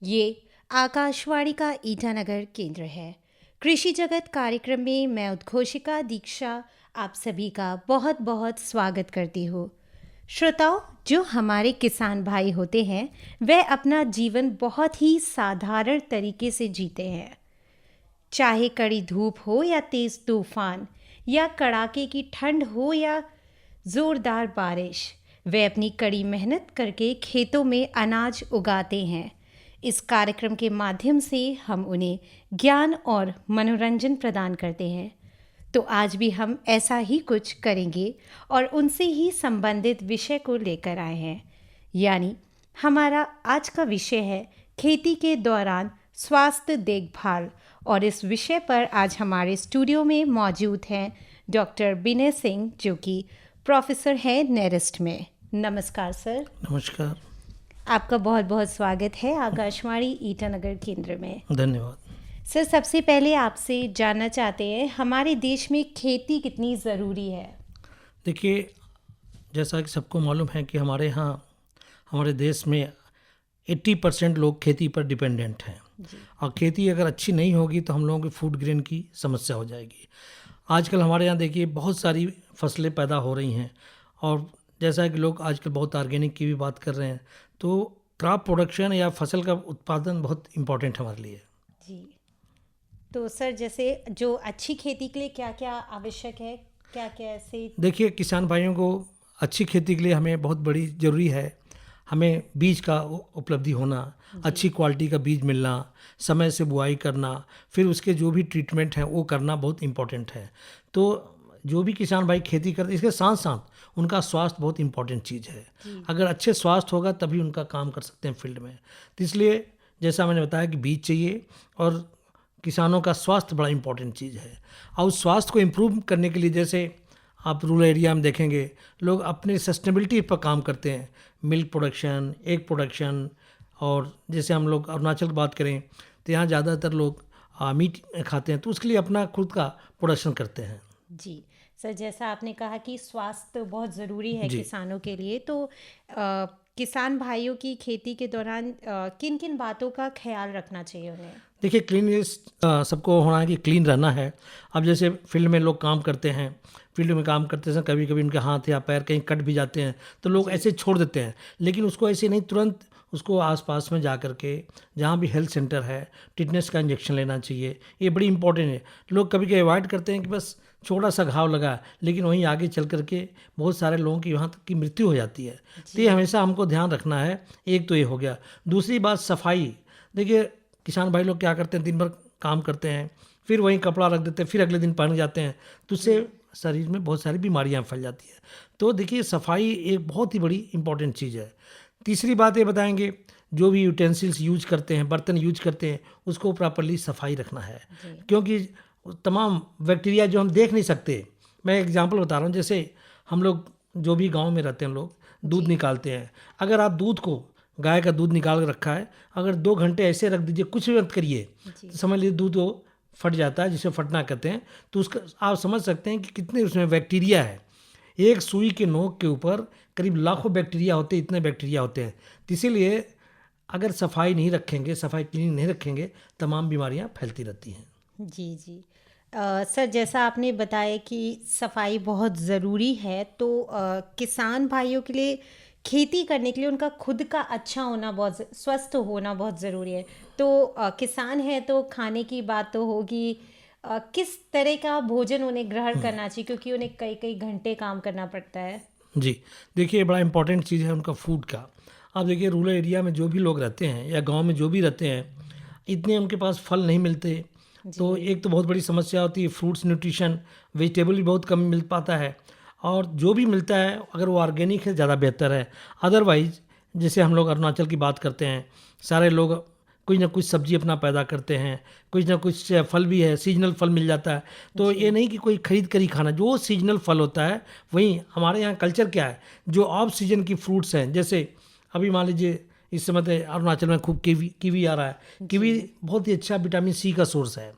ये आकाशवाणी का ईटानगर केंद्र है। कृषि जगत कार्यक्रम में मैं उद्घोषिका दीक्षा आप सभी का बहुत बहुत स्वागत करती हूँ। श्रोताओं, जो हमारे किसान भाई होते हैं वह अपना जीवन बहुत ही साधारण तरीके से जीते हैं। चाहे कड़ी धूप हो या तेज तूफान, या कड़ाके की ठंड हो या जोरदार बारिश, वे अपनी कड़ी मेहनत करके खेतों में अनाज उगाते हैं। इस कार्यक्रम के माध्यम से हम उन्हें ज्ञान और मनोरंजन प्रदान करते हैं। तो आज भी हम ऐसा ही कुछ करेंगे और उनसे ही संबंधित विषय को लेकर आए हैं। यानी हमारा आज का विषय है खेती के दौरान स्वास्थ्य देखभाल, और इस विषय पर आज हमारे स्टूडियो में मौजूद हैं डॉक्टर विनय सिंह, जो कि प्रोफेसर हैं नेरिस्ट में। नमस्कार सर। नमस्कार। आपका बहुत बहुत स्वागत है आकाशवाणी ईटानगर केंद्र में। धन्यवाद। सर, सबसे पहले आपसे जानना चाहते हैं हमारे देश में खेती कितनी ज़रूरी है। देखिए, जैसा कि सबको मालूम है कि हमारे यहाँ हमारे देश में 80% लोग खेती पर डिपेंडेंट हैं और खेती अगर अच्छी नहीं होगी तो हम लोगों की फूड ग्रेन की समस्या हो जाएगी। आजकल हमारे यहाँ देखिए बहुत सारी फसलें पैदा हो रही हैं और जैसा कि लोग आजकल बहुत ऑर्गेनिक की भी बात कर रहे हैं, तो क्रॉप प्रोडक्शन या फसल का उत्पादन बहुत इम्पोर्टेंट है हमारे लिए। जी, तो सर जैसे जो अच्छी खेती के लिए क्या क्या आवश्यक है, क्या क्या ऐसे? देखिए, किसान भाइयों को अच्छी खेती के लिए हमें बहुत बड़ी ज़रूरी है, हमें बीज का उपलब्धि होना, अच्छी क्वालिटी का बीज मिलना, समय से बुआई करना, फिर उसके जो भी ट्रीटमेंट है वो करना बहुत इम्पोर्टेंट है। तो जो भी किसान भाई खेती करते, इसके साथ साथ उनका स्वास्थ्य बहुत इम्पोर्टेंट चीज़ है। अगर अच्छे स्वास्थ्य होगा तभी उनका काम कर सकते हैं फील्ड में। तो इसलिए जैसा मैंने बताया कि बीज चाहिए और किसानों का स्वास्थ्य बड़ा इम्पोर्टेंट चीज़ है। और उस स्वास्थ्य को इम्प्रूव करने के लिए जैसे आप रूरल एरिया में देखेंगे लोग अपने सस्टेनेबिलिटी पर काम करते हैं, मिल्क प्रोडक्शन, एग प्रोडक्शन, और जैसे हम लोग अरुणाचल की बात करें तो यहाँ ज़्यादातर लोग मीट खाते हैं, तो उसके लिए अपना खुद का प्रोडक्शन करते हैं। जी सर, जैसा आपने कहा कि स्वास्थ्य बहुत ज़रूरी है जी। किसानों के लिए, तो किसान भाइयों की खेती के दौरान किन किन बातों का ख्याल रखना चाहिए उन्हें? देखिए, क्लीननेस सबको होना है कि क्लीन रहना है। अब जैसे फील्ड में लोग काम करते हैं, फील्ड में काम करते समय कभी कभी उनके हाथ या पैर कहीं कट भी जाते हैं तो लोग ऐसे छोड़ देते हैं, लेकिन उसको ऐसे नहीं, तुरंत उसको आसपास में जा कर के जहाँ भी हेल्थ सेंटर है टिटनेस का इंजेक्शन लेना चाहिए। ये बड़ी इंपॉर्टेंट है। लोग कभी कभी अवॉइड करते हैं कि बस छोटा सा घाव लगा, लेकिन वहीं आगे चल कर के बहुत सारे लोगों की वहाँ तक की मृत्यु हो जाती है। तो ये हमेशा हमको ध्यान रखना है। एक तो ये हो गया। दूसरी बात सफाई। देखिए, किसान भाई लोग क्या करते हैं, दिन भर काम करते हैं, फिर वहीं कपड़ा रख देते हैं, फिर अगले दिन पहन जाते हैं, तो उससे शरीर में बहुत सारी बीमारियां फैल जाती हैं। तो देखिए, सफाई एक बहुत ही बड़ी इंपॉर्टेंट चीज़ है। तीसरी बात ये बताएंगे, जो भी यूटेंसिल्स यूज करते हैं, बर्तन यूज करते हैं, उसको प्रॉपरली सफाई रखना है, क्योंकि तमाम बैक्टीरिया जो हम देख नहीं सकते। मैं एग्जांपल बता रहा हूँ, जैसे हम लोग जो भी गांव में रहते हैं लोग दूध निकालते हैं। अगर आप दूध को, गाय का दूध निकाल के रखा है, अगर 2 घंटे ऐसे रख दीजिए, कुछ भी मत करिए, तो समझ लीजिए दूध वो फट जाता है, जिसे फटना कहते हैं। तो उसका आप समझ सकते हैं कि कितने उसमें बैक्टीरिया है। एक सुई के नोक के ऊपर करीब लाखों बैक्टीरिया होते हैं, इतने बैक्टीरिया होते हैं। तो इसीलिए अगर सफाई नहीं रखेंगे, सफाई क्लीन नहीं रखेंगे, तमाम बीमारियां फैलती रहती हैं। जी जी। सर, जैसा आपने बताया कि सफाई बहुत ज़रूरी है, तो किसान भाइयों के लिए खेती करने के लिए उनका खुद का अच्छा होना, बहुत स्वस्थ होना बहुत ज़रूरी है। तो किसान है तो खाने की बात तो होगी। किस तरह का भोजन उन्हें ग्रहण करना चाहिए, क्योंकि उन्हें कई कई घंटे काम करना पड़ता है। जी, देखिए, बड़ा इंपॉर्टेंट चीज़ है उनका फूड का। आप देखिए, रूरल एरिया में जो भी लोग रहते हैं या गांव में जो भी रहते हैं, इतने उनके पास फल नहीं मिलते। तो एक तो बहुत बड़ी समस्या होती है, फ्रूट्स, न्यूट्रिशन, वेजिटेबल भी बहुत कम मिल पाता है। और जो भी मिलता है अगर वो ऑर्गेनिक है ज़्यादा बेहतर है। अदरवाइज जैसे हम लोग अरुणाचल की बात करते हैं, सारे लोग कुछ ना कुछ सब्जी अपना पैदा करते हैं, कुछ ना कुछ फल भी है, सीजनल फल मिल जाता है। तो ये नहीं कि कोई खरीद कर ही खाना, जो सीजनल फल होता है वहीं। हमारे यहाँ कल्चर क्या है, जो ऑफ सीजन की फ्रूट्स हैं, जैसे अभी मान लीजिए इस समय तो अरुणाचल में खूब कीवी आ रहा है। कीवी बहुत ही अच्छा विटामिन सी का सोर्स है,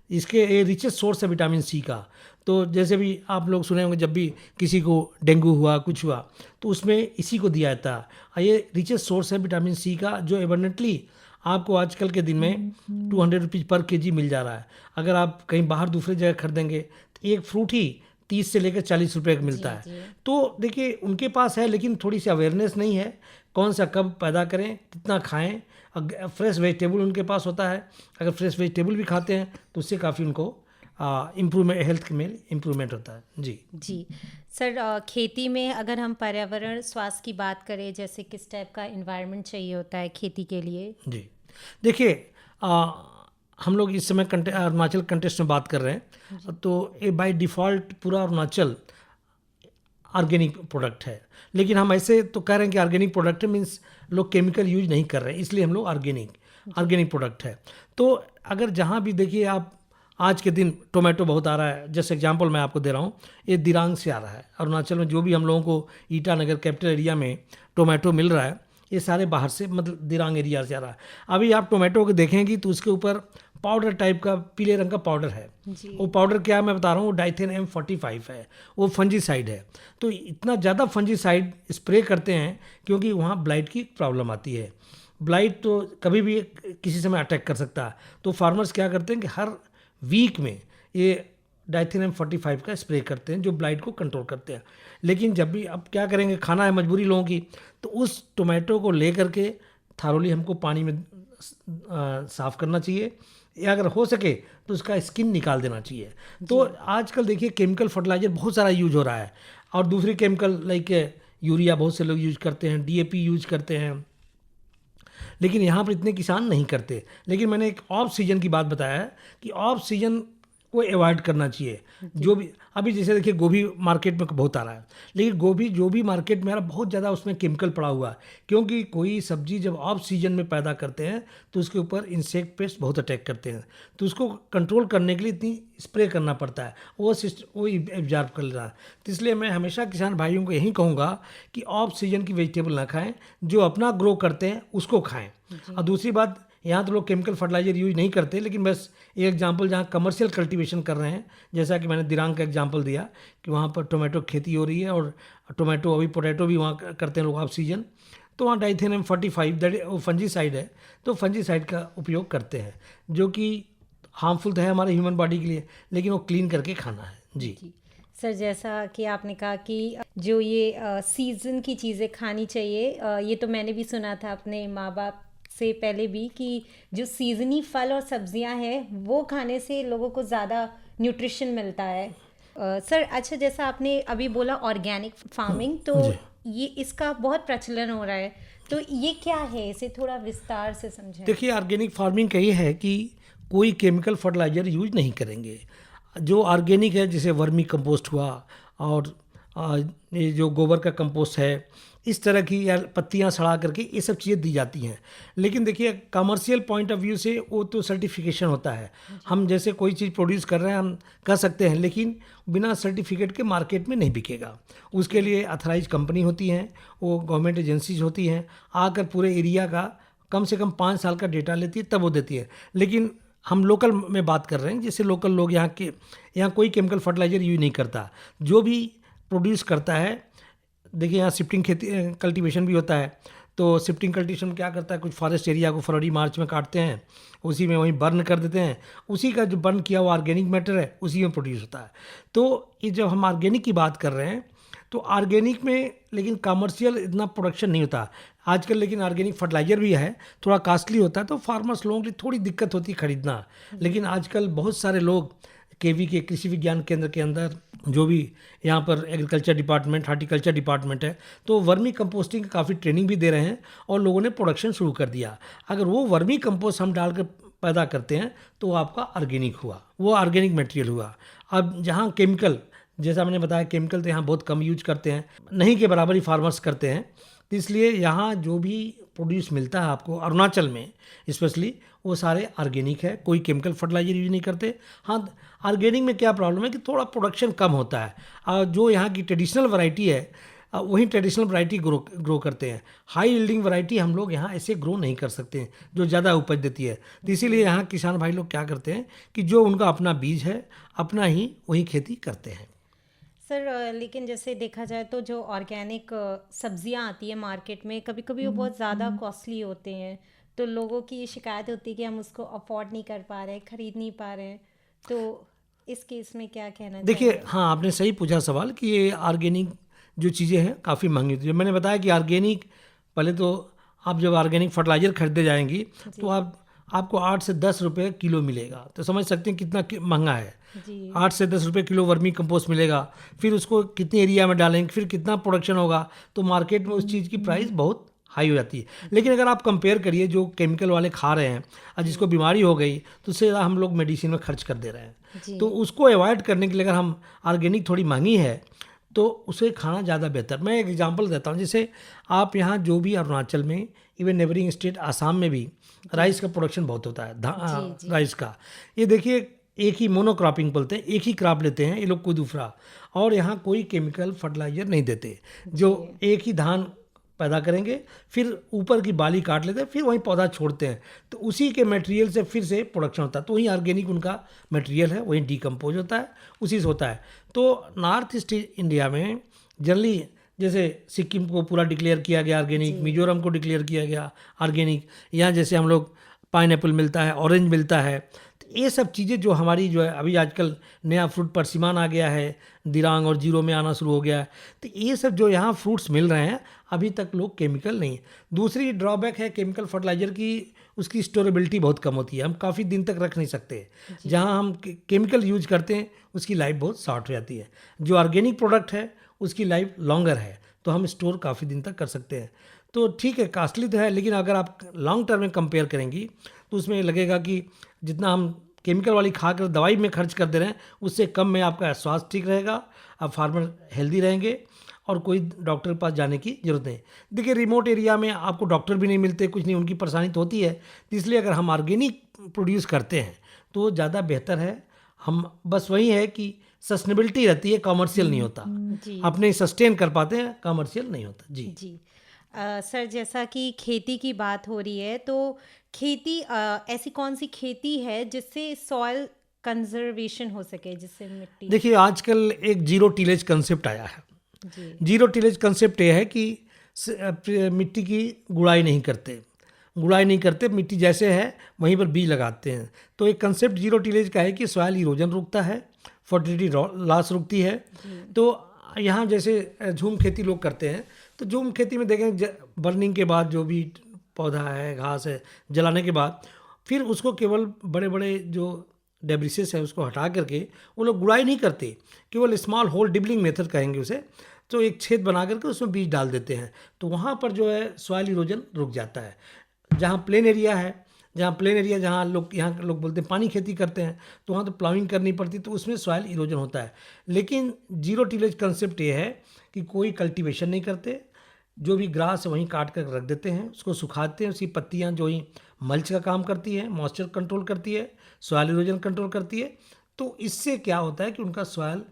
इसके ये रिचेस्ट सोर्स है विटामिन सी का। तो जैसे भी आप लोग सुने होंगे, जब भी किसी को डेंगू हुआ, कुछ हुआ, तो उसमें इसी को दिया जाता है। ये रिचेस्ट सोर्स है विटामिन सी का, जो एबंडेंटली आपको आजकल के दिन में 200 रुपीज़ पर केजी मिल जा रहा है। अगर आप कहीं बाहर दूसरी जगह खरीदेंगे तो एक फ्रूट ही 30 से लेकर 40 रुपए का मिलता जी है। जी तो देखिए उनके पास है, लेकिन थोड़ी सी अवेयरनेस नहीं है कौन सा कब पैदा करें, कितना खाएं। फ्रेश वेजिटेबल उनके पास होता है, अगर फ्रेश वेजिटेबल भी खाते हैं तो उससे काफ़ी उनको इम्प्रूवमेंट, हेल्थ में इम्प्रूवमेंट होता है। जी जी सर, खेती में अगर हम पर्यावरण स्वास्थ्य की बात करें, जैसे किस टाइप का इन्वायरमेंट चाहिए होता है खेती के लिए? जी देखिए, हम लोग इस समय अरुणाचल कंटेस्ट में बात कर रहे हैं, तो ये बाय डिफ़ॉल्ट पूरा अरुणाचल ऑर्गेनिक प्रोडक्ट है। लेकिन हम ऐसे तो कह रहे हैं कि ऑर्गेनिक प्रोडक्ट है, मीन्स लोग केमिकल यूज नहीं कर रहे हैं, इसलिए हम लोग ऑर्गेनिक प्रोडक्ट है। तो अगर जहाँ भी देखिए आप, आज के दिन टोमेटो बहुत आ रहा है, जैसे एग्जांपल मैं आपको दे रहा हूँ, ये दिरांग से आ रहा है। अरुणाचल में जो भी हम लोगों को ईटानगर कैपिटल एरिया में टोमेटो मिल रहा है, ये सारे बाहर से, मतलब दिरांग एरिया से आ रहा है। अभी आप टोमेटो को देखेंगी तो उसके ऊपर पाउडर टाइप का पीले रंग का पाउडर है। जी वो पाउडर क्या है मैं बता रहा हूँ, वो डाइथेन M45 है, वो फंजीसाइड है। तो इतना ज़्यादा फंजीसाइड स्प्रे करते हैं क्योंकि वहाँ ब्लाइट की प्रॉब्लम आती है। ब्लाइट तो कभी भी किसी समय अटैक कर सकता है। तो फार्मर्स क्या करते हैं कि हर वीक में ये डाइथेन M45 का स्प्रे करते हैं, जो ब्लाइट को कंट्रोल करते हैं। लेकिन जब भी अब क्या करेंगे, खाना है मजबूरी लोगों की, तो उस टोमेटो को ले करके थारोली हमको पानी में साफ़ करना चाहिए, या अगर हो सके तो उसका स्किन निकाल देना चाहिए। तो आजकल देखिए केमिकल फर्टिलाइजर बहुत सारा यूज हो रहा है, और दूसरी केमिकल लाइक यूरिया बहुत से लोग यूज करते हैं, DAP यूज करते हैं, लेकिन यहाँ पर इतने किसान नहीं करते। लेकिन मैंने एक ऑफ सीजन की बात बताया है कि ऑफ सीजन को अवॉइड करना चाहिए। जो भी अभी जैसे देखिए गोभी मार्केट में बहुत आ रहा है, लेकिन गोभी जो भी मार्केट में आ रहा है बहुत ज़्यादा उसमें केमिकल पड़ा हुआ है, क्योंकि कोई सब्जी जब ऑफ सीजन में पैदा करते हैं तो उसके ऊपर इंसेक्ट पेस्ट बहुत अटैक करते हैं, तो उसको कंट्रोल करने के लिए इतनी स्प्रे करना पड़ता है, वो एब्जॉर्ब कर रहा है। तो इसलिए मैं हमेशा किसान भाइयों को यही कहूँगा कि ऑफ सीजन की वेजिटेबल ना खाएं, जो अपना ग्रो करते हैं उसको खाएं। और दूसरी बात, यहाँ तो लोग केमिकल फर्टिलाइजर यूज नहीं करते, लेकिन बस एक एग्जांपल जहाँ कमर्शियल कल्टीवेशन कर रहे हैं, जैसा कि मैंने दिरांग का एग्जांपल दिया कि वहाँ पर टोमेटो खेती हो रही है, और टोमेटो अभी पोटैटो भी वहाँ करते हैं लोग ऑफ सीजन, तो वहाँ डाइथेन M45 वो फंजीसाइड है, तो फंजीसाइड का उपयोग करते हैं, जो कि हार्मफुल तो है हमारे ह्यूमन बॉडी के लिए, लेकिन वो क्लीन करके खाना है। जी सर, जैसा कि आपने कहा कि जो ये सीज़न की चीज़ें खानी चाहिए, ये तो मैंने भी सुना था अपने माँ बाप से पहले भी, कि जो सीज़नी फल और सब्जियां हैं वो खाने से लोगों को ज़्यादा न्यूट्रिशन मिलता है। सर, अच्छा, जैसा आपने अभी बोला ऑर्गेनिक फार्मिंग, तो जी। ये इसका बहुत प्रचलन हो रहा है, तो ये क्या है, इसे थोड़ा विस्तार से समझें। देखिए ऑर्गेनिक फार्मिंग का ये है कि कोई केमिकल फर्टिलाइजर यूज नहीं करेंगे। जो ऑर्गेनिक है, जैसे वर्मी कंपोस्ट हुआ, और ये जो गोबर का कंपोस्ट है, इस तरह की, या पत्तियां सड़ा करके ये सब चीज़ें दी जाती हैं। लेकिन देखिए कमर्शियल पॉइंट ऑफ व्यू से वो तो सर्टिफिकेशन होता है, हम जैसे कोई चीज़ प्रोड्यूस कर रहे हैं हम कर सकते हैं, लेकिन बिना सर्टिफिकेट के मार्केट में नहीं बिकेगा। उसके लिए अथराइज कंपनी होती हैं, वो गवर्नमेंट एजेंसीज होती हैं, आकर पूरे एरिया का कम से कम 5 साल का डेटा लेती है, तब वो देती है। लेकिन हम लोकल में बात कर रहे हैं, जैसे लोकल लोग यहाँ कोई केमिकल फर्टिलाइजर यूज नहीं करता। जो भी प्रोड्यूस करता है, देखिए यहाँ शिफ्टिंग खेती कल्टीवेशन भी होता है, तो शिफ्टिंग कल्टीवेशन क्या करता है, कुछ फॉरेस्ट एरिया को फरवरी मार्च में काटते हैं, उसी में वहीं बर्न कर देते हैं, उसी का जो बर्न किया हुआ ऑर्गेनिक मैटर है उसी में प्रोड्यूस होता है। तो ये जब हम ऑर्गेनिक की बात कर रहे हैं, तो ऑर्गेनिक में लेकिन कमर्शियल इतना प्रोडक्शन नहीं होता आजकल, लेकिन ऑर्गेनिक फर्टिलाइजर भी है, थोड़ा कॉस्टली होता है, तो फार्मर्स लोगों के लिए थोड़ी दिक्कत होती है खरीदना। लेकिन आजकल बहुत सारे लोग KV के कृषि विज्ञान केंद्र के अंदर, जो भी यहाँ पर एग्रीकल्चर डिपार्टमेंट, हार्टिकल्चर डिपार्टमेंट है, तो वर्मी कंपोस्टिंग की काफ़ी ट्रेनिंग भी दे रहे हैं, और लोगों ने प्रोडक्शन शुरू कर दिया। अगर वो वर्मी कंपोस्ट हम डालकर पैदा करते हैं तो वो आपका ऑर्गेनिक हुआ, वो ऑर्गेनिक मटेरियल हुआ। अब जहाँ केमिकल, जैसा मैंने बताया, केमिकल तो यहाँ बहुत कम यूज करते हैं, नहीं के बराबर ही फार्मर्स करते हैं, तो इसलिए यहाँ जो भी प्रोड्यूस मिलता है आपको अरुणाचल में स्पेशली, वो सारे ऑर्गेनिक है, कोई केमिकल फर्टिलाइजर यूज नहीं करते। हाँ, ऑर्गेनिक में क्या प्रॉब्लम है कि थोड़ा प्रोडक्शन कम होता है, और जो यहाँ की ट्रेडिशनल वैरायटी है वही ट्रेडिशनल वैरायटी ग्रो करते हैं। हाई यील्डिंग वैरायटी हम लोग यहाँ ऐसे ग्रो नहीं कर सकते हैं जो ज़्यादा उपज देती है। तो इसीलिए यहाँ किसान भाई लोग क्या करते हैं कि जो उनका अपना बीज है, अपना ही वही खेती करते हैं। सर, लेकिन जैसे देखा जाए तो जो ऑर्गेनिक सब्जियां आती है मार्केट में, कभी कभी वो बहुत ज़्यादा कॉस्टली होते हैं, तो लोगों की ये शिकायत होती है कि हम उसको अफोर्ड नहीं कर पा रहे, खरीद नहीं पा रहे हैं। तो इस केस में क्या कहना देखिए, चाहेंगे? हाँ, आपने सही पूछा सवाल कि ये ऑर्गेनिक जो चीज़ें हैं काफ़ी महंगी होती है। मैंने बताया कि ऑर्गेनिक, पहले तो आप जब ऑर्गेनिक फर्टिलाइज़र खरीदने जाएंगी तो जी आपको 8 से 10 रुपये किलो मिलेगा। तो समझ सकते हैं कितना महंगा है। जी 8 से 10 रुपये किलो वर्मी कंपोस्ट मिलेगा। फिर उसको कितने एरिया में डालेंगे, फिर कितना प्रोडक्शन होगा, तो मार्केट में उस चीज़ की प्राइस बहुत हाई हो जाती है। लेकिन अगर आप कंपेयर करिए जो केमिकल वाले खा रहे हैं और जिसको बीमारी हो गई, तो उससे ज़्यादा हम लोग मेडिसिन में खर्च कर दे रहे हैं। जी तो उसको अवॉइड करने के लिए अगर हम ऑर्गेनिक थोड़ी महंगी है तो उसे खाना ज़्यादा बेहतर। मैं एक एग्जांपल देता हूँ, जैसे आप यहाँ जो भी अरुणाचल में, इवन नेबरिंग स्टेट आसाम में भी राइस का प्रोडक्शन बहुत होता है, जी जी राइस का। ये देखिए, एक ही मोनोक्रॉपिंग बोलते हैं, एक ही क्रॉप लेते हैं ये लोग, कोई दूसरा, और यहाँ कोई केमिकल फर्टिलाइजर नहीं देते। जो जी एक ही धान पैदा करेंगे, फिर ऊपर की बाली काट लेते हैं, फिर वहीं पौधा छोड़ते हैं, तो उसी के मटेरियल से फिर से प्रोडक्शन होता है। तो वहीं ऑर्गेनिक उनका मटेरियल है, वहीं डिकम्पोज होता है, उसी से होता है। तो नॉर्थ ईस्ट इंडिया में जनरली, जैसे सिक्किम को पूरा डिक्लेयर किया गया ऑर्गेनिक, जी मिजोरम को डिक्लेयर किया गया ऑर्गेनिक, यहाँ जैसे हम लोग पाइनएप्पल मिलता है, ऑरेंज मिलता है। तो ये सब चीज़ें जो हमारी जो है, अभी आजकल नया फ्रूट परसिमान आ गया है, दिरांग और जीरो में आना शुरू हो गया है। तो ये सब जो यहाँ फ्रूट्स मिल रहे हैं, अभी तक लोग केमिकल नहीं। दूसरी ड्रॉबैक है केमिकल फर्टिलाइज़र की, उसकी स्टोरेबिलिटी बहुत कम होती है, हम काफ़ी दिन तक रख नहीं सकते। जहाँ हम केमिकल यूज करते हैं उसकी लाइफ बहुत शॉर्ट हो जाती है। जो ऑर्गेनिक प्रोडक्ट है उसकी लाइफ लॉन्गर है, तो हम स्टोर काफ़ी दिन तक कर सकते हैं। तो ठीक है, कास्टली तो है, लेकिन अगर आप लॉन्ग टर्म में कंपेयर करेंगी तो उसमें लगेगा कि जितना हम केमिकल वाली खाकर दवाई में खर्च कर दे रहे हैं, उससे कम में आपका स्वास्थ्य ठीक रहेगा, आप फार्मर हेल्दी रहेंगे और कोई डॉक्टर के पास जाने की ज़रूरत नहीं। देखिए, रिमोट एरिया में आपको डॉक्टर भी नहीं मिलते, कुछ नहीं, उनकी परेशानी तो होती है। तो इसलिए अगर हम ऑर्गेनिक प्रोड्यूस करते हैं तो ज़्यादा बेहतर है। हम बस वही है कि सस्टेनेबिलिटी रहती है, कॉमर्शियल नहीं होता, जी अपने सस्टेन कर पाते हैं, कॉमर्शियल नहीं होता। जी। जी सर, जैसा कि खेती की बात हो रही है, तो खेती ऐसी कौन सी खेती है जिससे सॉइल कंजर्वेशन हो सके, जिससे मिट्टी। देखिए, आजकल एक जीरो टिलेज कंसेप्ट आया है। जी जीरो टिलेज कंसेप्ट ये है कि मिट्टी की गुड़ाई नहीं करते, गुड़ाई नहीं करते, मिट्टी जैसे है वहीं पर बीज लगाते हैं। तो एक कंसेप्ट जीरो टिलेज का है कि सॉइल इरोजन रुकता है, फर्टिलिटी लॉस रुकती है। तो यहाँ जैसे झूम खेती लोग करते हैं, तो झूम खेती में देखें, बर्निंग के बाद जो भी पौधा है, घास है, जलाने के बाद फिर उसको केवल बड़े बड़े जो डेब्रिसेस है उसको हटा करके वो लोग गुड़ाई नहीं करते, केवल स्मॉल होल डिबलिंग मेथड कहेंगे उसे। तो एक छेद बना करके उसमें बीज डाल देते हैं, तो वहाँ पर जो है सॉइल इरोजन रुक जाता है। जहाँ प्लेन एरिया है, जहाँ लोग, यहाँ लोग बोलते हैं पानी खेती करते हैं, तो वहाँ तो प्लाविंग करनी पड़ती, तो उसमें सॉइल इरोजन होता है। लेकिन जीरो टिलेज कंसेप्ट ये है कि कोई कल्टीवेशन नहीं करते, जो भी ग्रास है वहीं काट कर रख देते हैं, उसको सुखाते हैं, उसकी पत्तियाँ जो ही मल्च का काम करती है, मॉइस्चर कंट्रोल करती है, सॉइल इरोजन कंट्रोल करती है। तो इससे क्या होता है कि उनका सॉइल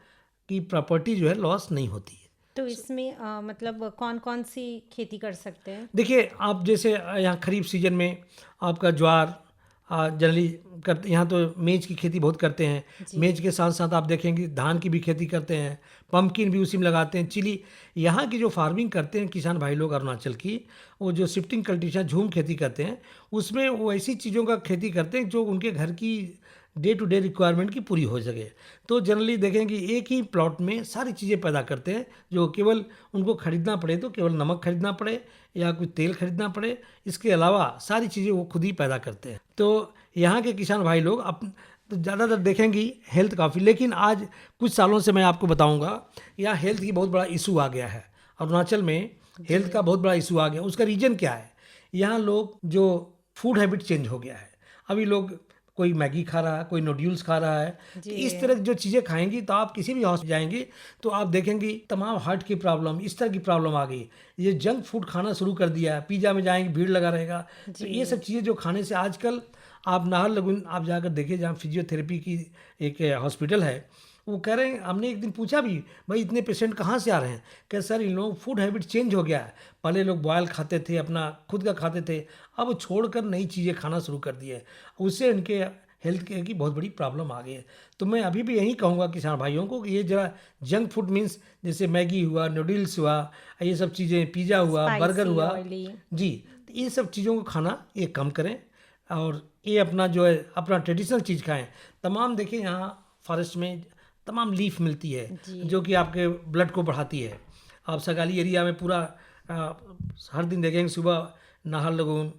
की प्रॉपर्टी जो है लॉस नहीं होती है। तो इसमें मतलब कौन कौन सी खेती कर सकते हैं? देखिए, आप जैसे यहाँ खरीफ सीजन में आपका ज्वार जनरली करते, यहाँ तो मेज की खेती बहुत करते हैं। जी मेज के साथ साथ आप देखेंगे धान की भी खेती करते हैं, पम्पकिन भी उसी में लगाते हैं, चिली। यहाँ की जो फार्मिंग करते हैं किसान भाई लोग अरुणाचल की, वो जो शिफ्टिंग कल्टीवेशन झूम खेती करते हैं, उसमें वो ऐसी चीज़ों का खेती करते हैं जो उनके घर की डे टू डे रिक्वायरमेंट की पूरी हो सके। तो जनरली देखेंगे एक ही प्लॉट में सारी चीज़ें पैदा करते हैं, जो केवल उनको खरीदना पड़े तो केवल नमक खरीदना पड़े या कुछ तेल खरीदना पड़े, इसके अलावा सारी चीज़ें वो खुद ही पैदा करते हैं। तो यहाँ के किसान भाई लोग तो ज़्यादातर देखेंगी हेल्थ काफ़ी, लेकिन आज कुछ सालों से मैं आपको बताऊँगा, यहाँ हेल्थ की बहुत बड़ा इशू आ गया है। अरुणाचल में हेल्थ का बहुत बड़ा इशू आ गया। उसका रीज़न क्या है? यहाँ लोग जो फूड हैबिट चेंज हो गया है। अभी लोग, कोई मैगी खा रहा है, कोई नूडल्स खा रहा है, तो इस तरह की जो चीज़ें खाएंगी, तो आप किसी भी हॉस्पिटल जाएंगी तो आप देखेंगी तमाम हार्ट की प्रॉब्लम, इस तरह की प्रॉब्लम आ गई। ये जंक फूड खाना शुरू कर दिया है, पिज़्ज़ा में जाएंगे भीड़ लगा रहेगा। तो ये सब चीज़ें जो खाने से आजकल, आप नाहरलगुन आप जाकर देखिए, जहाँ फिजियोथेरेपी की एक हॉस्पिटल है, वो कह रहे हैं, हमने एक दिन पूछा भी, भाई इतने पेशेंट कहाँ से आ रहे हैं? कह सर, इन लोगों फूड हैबिट चेंज हो गया है। पहले लोग बॉयल खाते थे, अपना खुद का खाते थे, अब छोड़कर नई चीज़ें खाना शुरू कर दिए, उससे इनके हेल्थ केयर की बहुत बड़ी प्रॉब्लम आ गई है। तो मैं अभी भी यही कहूँगा किसान भाइयों को कि ये जरा जंक फूड मीन्स जैसे मैगी हुआ, नूडल्स हुआ, ये सब चीज़ें, पिज़्ज़ा हुआ, बर्गर स्पाइसी हुआ, ऑयली। जी, ये सब चीज़ों को खाना ये कम करें और ये अपना जो है अपना ट्रेडिशनल चीज़ खाएं। तमाम देखिए यहाँ फॉरेस्ट में तमाम लीफ मिलती है जो कि आपके ब्लड को बढ़ाती है। आप सगाली एरिया में पूरा हर दिन देखेंगे सुबह नाहरलगुन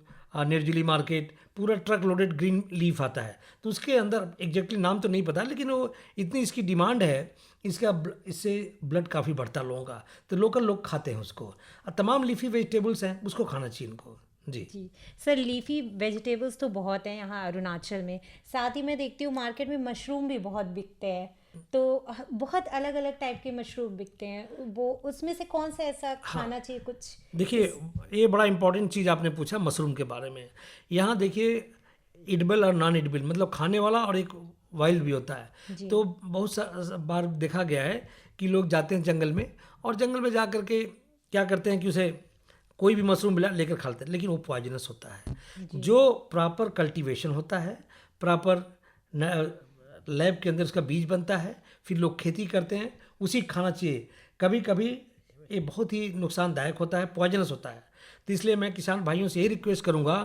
निर्जली मार्केट पूरा ट्रक लोडेड ग्रीन लीफ आता है। तो उसके अंदर एग्जैक्टली नाम तो नहीं पता लेकिन वो इतनी इसकी डिमांड है इससे ब्लड काफ़ी बढ़ता है लोगों का, तो लोकल लोग खाते हैं उसको। तमाम लीफी वेजिटेबल्स हैं उसको खाना चाहिए इनको। जी जी सर, लीफी वेजिटेबल्स तो बहुत हैं यहाँ अरुणाचल में। साथ ही मैं देखती हूँ मार्केट में मशरूम भी बहुत बिकते हैं, तो बहुत अलग अलग टाइप के मशरूम बिकते हैं। वो उसमें से कौन सा ऐसा खाना चाहिए कुछ? देखिए ये बड़ा इंपॉर्टेंट चीज़ आपने पूछा मशरूम के बारे में। यहाँ देखिए एडिबल और नॉन एडिबल मतलब खाने वाला और एक वाइल्ड भी होता है। तो बहुत बार देखा गया है कि लोग जाते हैं जंगल में और जंगल में जा कर के क्या करते हैं कि उसे कोई भी मशरूम मिला लेकर खा लेते हैं, लेकिन वो पॉइजनस होता है। जो प्रॉपर कल्टीवेशन होता है, प्रॉपर लैब के अंदर उसका बीज बनता है, फिर लोग खेती करते हैं, उसी खाना चाहिए। कभी कभी ये बहुत ही नुकसानदायक होता है, पॉइजनस होता है। तो इसलिए मैं किसान भाइयों से ये रिक्वेस्ट करूँगा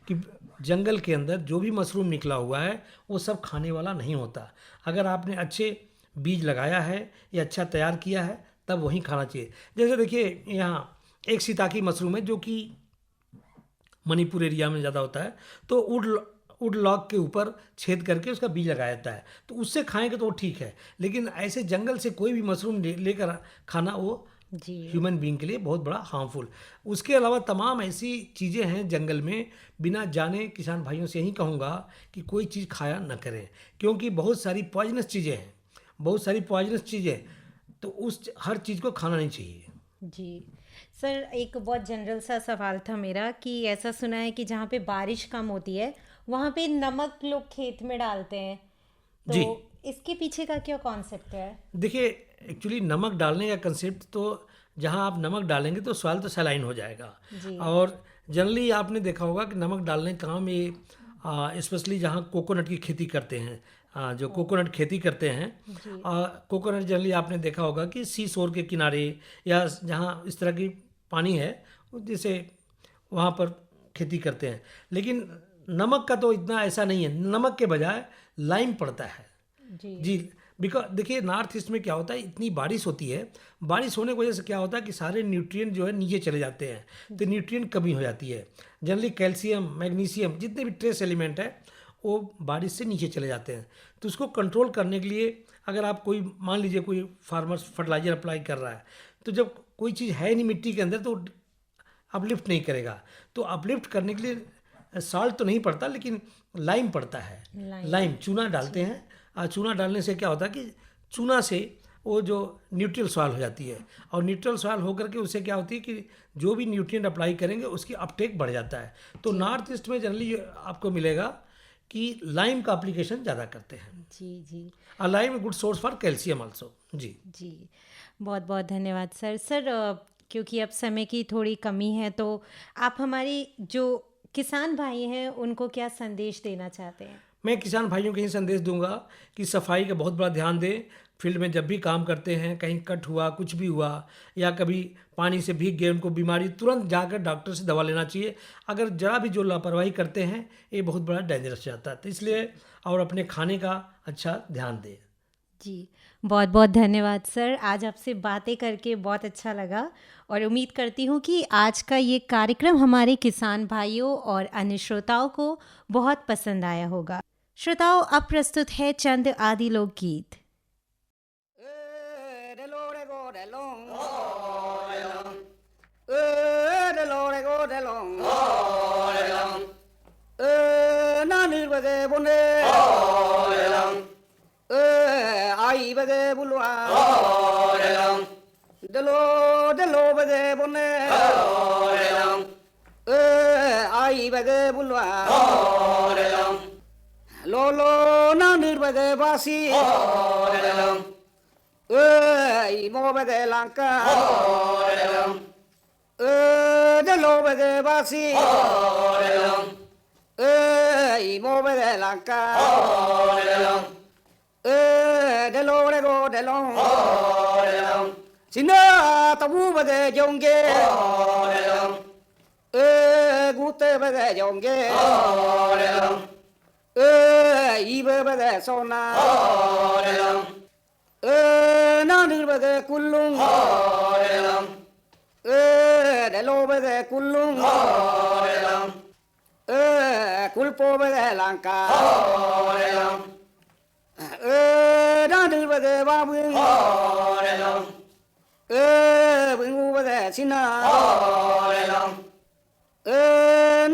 कि जंगल के अंदर जो भी मशरूम निकला हुआ है वो सब खाने वाला नहीं होता। अगर आपने अच्छे बीज लगाया है या अच्छा तैयार किया है तब वहीं खाना चाहिए। जैसे देखिए यहाँ एक सिताकी मशरूम है जो कि मणिपुर एरिया में ज़्यादा होता है। तो वुड लॉग के ऊपर छेद करके उसका बीज लगाया जाता है, तो उससे खाएंगे तो वो ठीक है। लेकिन ऐसे जंगल से कोई भी मशरूम लेकर खाना वो ह्यूमन बीइंग के लिए बहुत बड़ा हार्मफुल। उसके अलावा तमाम ऐसी चीज़ें हैं जंगल में, बिना जाने किसान भाइयों से यही कहूँगा कि कोई चीज़ खाया न करें, क्योंकि बहुत सारी पॉइजनस चीज़ें हैं, बहुत सारी पॉइजनस चीज़ें, तो उस हर चीज़ को खाना नहीं चाहिए। जी सर, एक बहुत जनरल सा सवाल था मेरा कि ऐसा सुना है कि जहाँ पे बारिश कम होती है वहाँ पे नमक लोग खेत में डालते हैं, तो इसके पीछे का क्या कॉन्सेप्ट है? देखिए एक्चुअली नमक डालने का कंसेप्ट तो जहाँ आप नमक डालेंगे तो सॉइल तो सलाइन हो जाएगा। और जनरली आपने देखा होगा कि नमक डालने का काम ये स्पेशली जहाँ कोकोनट की खेती करते हैं, जो कोकोनट खेती करते हैं, कोकोनट जनरली आपने देखा होगा कि सी शोर के किनारे या जहाँ इस तरह की पानी है जैसे वहाँ पर खेती करते हैं। लेकिन नमक का तो इतना ऐसा नहीं है, नमक के बजाय लाइम पड़ता है। जी बिकॉज देखिए नॉर्थ ईस्ट में क्या होता है, इतनी बारिश होती है, बारिश होने की वजह से क्या होता है कि सारे न्यूट्रिएंट जो है नीचे चले जाते हैं, तो न्यूट्रिएंट कमी हो जाती है। जनरली कैल्शियम, मैग्नीशियम, जितने भी ट्रेस एलिमेंट है वो बारिश से नीचे चले जाते हैं। तो उसको कंट्रोल करने के लिए अगर आप कोई मान लीजिए कोई फार्मर फर्टिलाइजर अप्लाई कर रहा है, तो जब कोई चीज़ है नहीं मिट्टी के अंदर तो अपलिफ्ट नहीं करेगा। तो अपलिफ्ट करने के लिए सॉल्ट तो नहीं पड़ता लेकिन लाइम पड़ता है। लाइम चूना डालते हैं, चूना डालने से क्या होता है कि चूना से वो जो न्यूट्रल सॉइल हो जाती है, और न्यूट्रल सॉइल होकर के उससे क्या होती है कि जो भी न्यूट्रिएंट अप्लाई करेंगे उसकी अपटेक बढ़ जाता है। तो नॉर्थ ईस्ट में जनरली आपको मिलेगा कि लाइम का एप्लीकेशन ज़्यादा करते हैं। जी lime a good source for calcium also. जी बहुत बहुत धन्यवाद सर। क्योंकि अब समय की थोड़ी कमी है, तो आप हमारी जो किसान भाई हैं उनको क्या संदेश देना चाहते हैं? मैं किसान भाइयों को यही संदेश दूंगा कि सफाई का बहुत बड़ा ध्यान दें। फील्ड में जब भी काम करते हैं, कहीं कट हुआ, कुछ भी हुआ या कभी पानी से भीग गए उनको बीमारी, तुरंत जाकर डॉक्टर से दवा लेना चाहिए। अगर जरा भी जो लापरवाही करते हैं ये बहुत बड़ा डेंजरस जाता है, तो इसलिए और अपने खाने का अच्छा ध्यान दें। जी बहुत बहुत धन्यवाद सर। आज आपसे बातें करके बहुत अच्छा लगा और उम्मीद करती हूँ कि आज का ये कार्यक्रम हमारे किसान भाइयों और अन्य श्रोताओं को बहुत पसंद आया होगा। श्रोताओं, अब प्रस्तुत है चंद आदि लोकगीत। आई बगे बुलवा दलो दलो बगे बुने आई बगे बुलवा लो लो नानीर बगे बासी मो बगे लंका दलो बगे बासी मो बगे Lanka delong lego delong sina tabu bade jonge delong gute bege jonge ibe bege sona nanir bege kullung delo bege kullung kulpo bege langka nanir bege babung bungu bege sina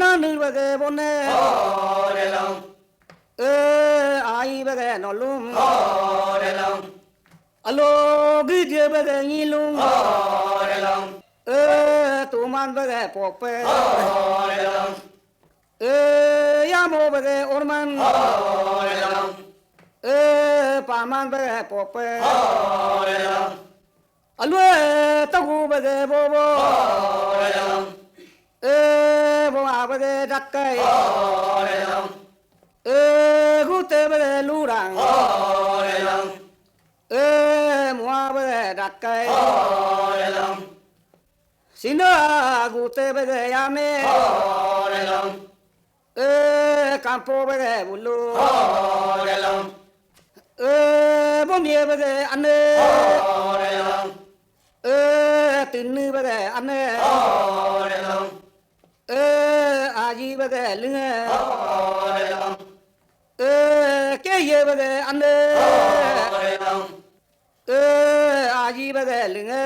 nanir bege bonne ai bege nolum alo gidye bege ngilung tuman bege pope yamo bege orman paman bege pope alo tagu bege bobo boa bege dakkai gute bege lurang mua bege dakkai sina gute bege yame campo bege bulu bomye bege ane tinnu bege ane aji bege linge keye bege ane aji bege linge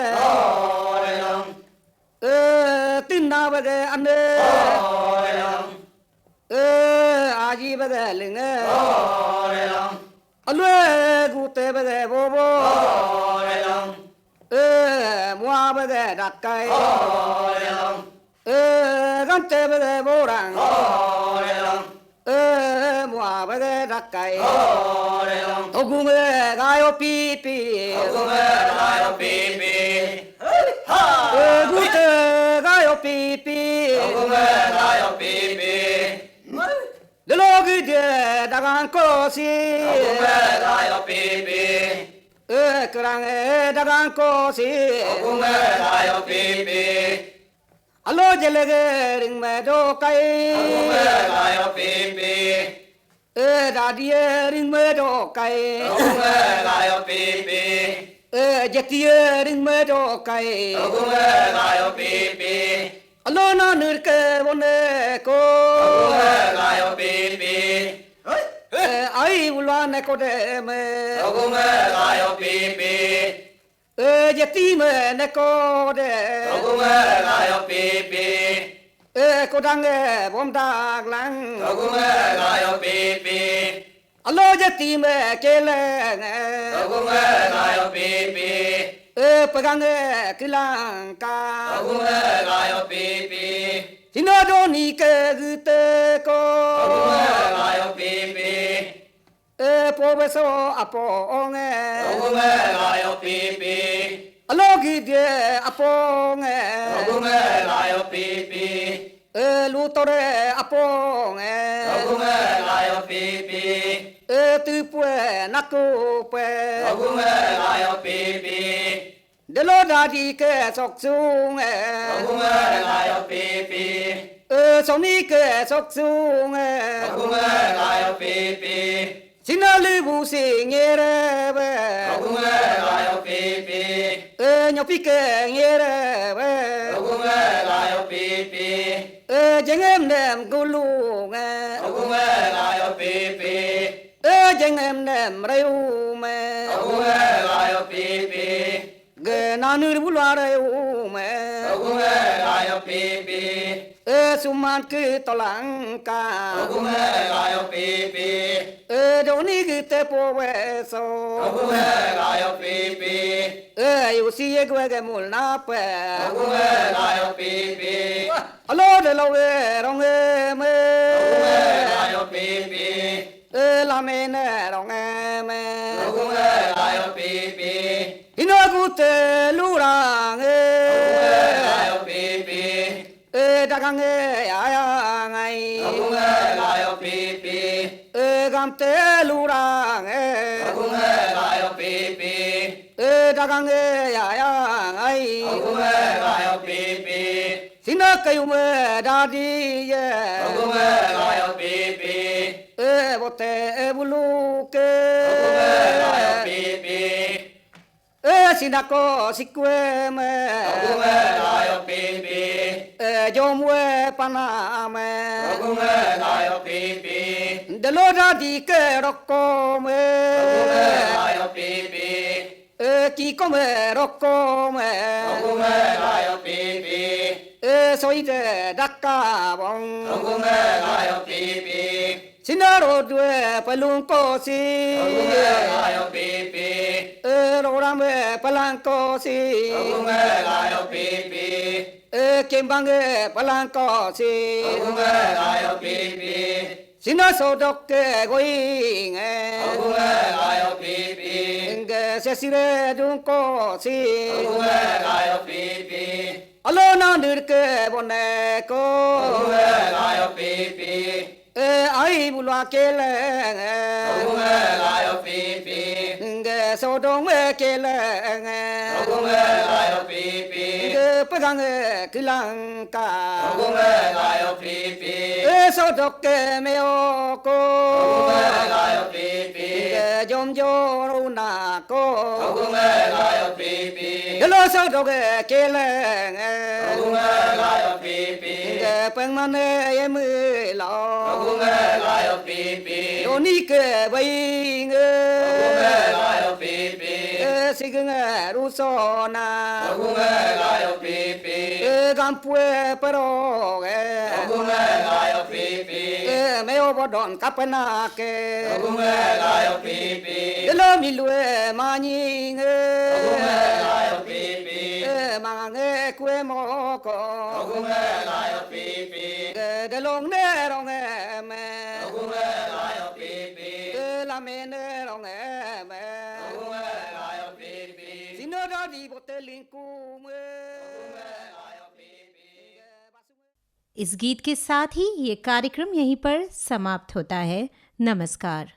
tinna bege ane aji bege linge alwe gute bege bobo mua bege dakkai gante bege borang mua bege dakkai ogume gayo pipi gute gayo pipi delogi de dagang kosi kerang dagang kosi alo jelege ring me do kai dadie ring me do kai jetie ring me do kai alo na nirke bone ko ai ulwane ko de me jeti me ne ko de ko dange bom dag lang alo jeti me kele pegang kilangka sinodo ni ke gute ko pobeso apo onge alo gidye apo onge lutore apo onge tupue nakupe delo dadi ke sok sung soni ke sok sung sinalu bu singere be nyopi ke ngere be jengem nem gulung jengem nem reu me ge nanur bulare me suman ke tolangka doni gite poweso yusi egwe mulna pe alo de lo rong me la mene rong me inagute lurang dagang ayang ai gamte lurang dagang ayang ai xin nó kêu mẹ ra đi Ogu me layo pi pi. bộ tệ bù lu kê Ogu me layo pi pi. xin đã có xích quê mẹ Ogu me layo pi pi. cho mẹ pana mẹ Ogu me layo pi pi. để lo ra đi kê rọc cô mẹ Ogu me layo pi pi. chỉ có mẹ rọc cô mẹ Ogu me layo pi pi. soi để đắc ca bông Ogu me layo pi pi. xin nó rồi đuôi phải luôn có si Ogu me layo pi pi. rồi ra mẹ phải lang có si Ogu me layo pi pi. kim băng phải lang có si Ogu me layo pi pi. xin nó sâu độc cái gối nghe Ogu me layo pi pi. nghe sẽ xí ra đúng có si Ogu me layo pi pi. alo nó được cái bọn này có Ogu me layo pi pi. ai bù loa kê lệ Ogu me layo pi pi. nghe sâu đông mẹ kê lệ nghe Ogu me layo pi pi. nghe bác nghe cứ lăng cả Ogu me layo pi pi. sâu độc cái mẹ ô cô Ogu me layo pi pi. nghe dôm dô rô nà cô Ogu me layo pi pi. hello sâu độc cái kê lệ nghe Ogu me layo pi pi. nghe bác mà nè em mười lo Ogu me layo pi pi. đồ ní cái bay nghe Ogu me layo pi pi. sĩ nghe ru so na Ogu me layo pi pi. gampue pero nghe Ogu me layo pi pi. mẹ ô bò đòn cắp na ke Ogu me layo pi pi. hello mi lue ma ni nghe Ogu me layo pi pi. mà nghe quê mò có Ogu me layo pi pi. để long nè rong nghe mẹ Ogu me layo pi pi. la mẹ nè rong nghe mẹ Ogu me layo pi pi. xin nó ra đi bộ tê linh cu mẹ इस गीत के साथ ही ये कार्यक्रम यहीं पर समाप्त होता है। नमस्कार।